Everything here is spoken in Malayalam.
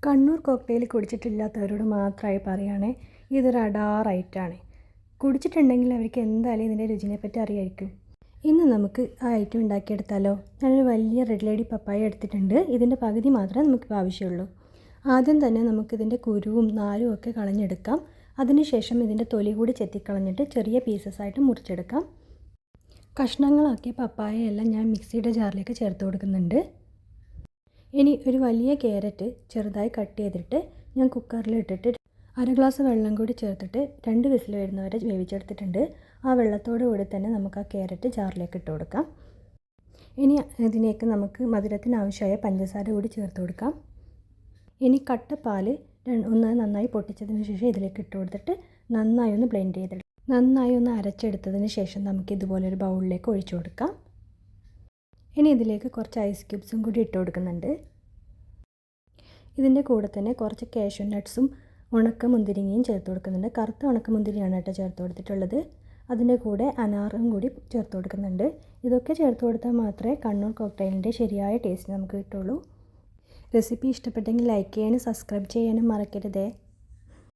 കണ്ണൂർ കോക്ടെയിൽ കുടിച്ചിട്ടില്ലാത്തവരോട് മാത്രമായി പറയുകയാണേ, ഇതൊരു അഡാർ ഐറ്റമാണ്. കുടിച്ചിട്ടുണ്ടെങ്കിൽ അവർക്ക് എന്തായാലും ഇതിൻ്റെ രുചിനെപ്പറ്റി അറിയായിരിക്കും. ഇന്ന് നമുക്ക് ആ ഐറ്റം ഉണ്ടാക്കിയെടുത്താലോ? ഞാനൊരു വലിയ റെഡ് ലേഡി പപ്പായ എടുത്തിട്ടുണ്ട്. ഇതിൻ്റെ പകുതി മാത്രമേ നമുക്കിപ്പോൾ ആവശ്യമുള്ളൂ. ആദ്യം തന്നെ നമുക്കിതിൻ്റെ കുരുവും നാരും ഒക്കെ കളഞ്ഞെടുക്കാം. അതിനുശേഷം ഇതിൻ്റെ തൊലി കൂടി ചെത്തിക്കളഞ്ഞിട്ട് ചെറിയ പീസസായിട്ട് മുറിച്ചെടുക്കാം. കഷ്ണങ്ങളാക്കിയ പപ്പായയെല്ലാം ഞാൻ മിക്സിയുടെ ജാറിലേക്ക് ചേർത്ത് കൊടുക്കുന്നുണ്ട്. ഇനി ഒരു വലിയ ക്യാരറ്റ് ചെറുതായി കട്ട് ചെയ്തിട്ട് ഞാൻ കുക്കറിൽ ഇട്ടിട്ട് 1/2 ഗ്ലാസ് വെള്ളം കൂടി ചേർത്തിട്ട് 2 വിസിൽ വരുന്നവരെ വേവിച്ചെടുത്തിട്ടുണ്ട്. ആ വെള്ളത്തോടു കൂടി തന്നെ നമുക്ക് ആ ക്യാരറ്റ് ജാറിലേക്ക് ഇട്ട് കൊടുക്കാം. ഇനി ഇതിലേക്ക് നമുക്ക് മധുരത്തിന് ആവശ്യമായ പഞ്ചസാര കൂടി ചേർത്ത് കൊടുക്കാം. ഇനി കട്ടപ്പാൽ ഒന്ന് നന്നായി പൊട്ടിച്ചതിന് ശേഷം ഇതിലേക്ക് ഇട്ട് കൊടുത്തിട്ട് നന്നായി ഒന്ന് ബ്ലെൻഡ് ചെയ്തെടുക്കാം. നന്നായി ഒന്ന് അരച്ചെടുത്തതിന് ശേഷം നമുക്ക് ഇതുപോലൊരു ബൗളിലേക്ക് ഒഴിച്ചു കൊടുക്കാം. ഇനി ഇതിലേക്ക് കുറച്ച് ഐസ് ക്യൂബ്സും കൂടി ഇട്ട് കൊടുക്കുന്നുണ്ട്. ഇതിൻ്റെ കൂടെ തന്നെ കുറച്ച് കാഷ്യൂ നട്ട്സും ഉണക്ക മുന്തിരിങ്ങയും ചേർത്ത് കൊടുക്കുന്നുണ്ട്. കറുത്ത ഉണക്ക മുന്തിരിയാണ് കേട്ടോ ചേർത്ത് കൊടുത്തിട്ടുള്ളത്. അതിൻ്റെ കൂടെ അനാറും കൂടി ചേർത്ത് കൊടുക്കുന്നുണ്ട്. ഇതൊക്കെ ചേർത്ത് കൊടുത്താൽ മാത്രമേ കണ്ണൂർ കോക്ടെയിലിൻ്റെ ശരിയായ ടേസ്റ്റ് നമുക്ക് കിട്ടുള്ളൂ. റെസിപ്പി ഇഷ്ടപ്പെട്ടെങ്കിൽ ലൈക്ക് ചെയ്യാനും സബ്സ്ക്രൈബ് ചെയ്യാനും മറക്കരുതേ.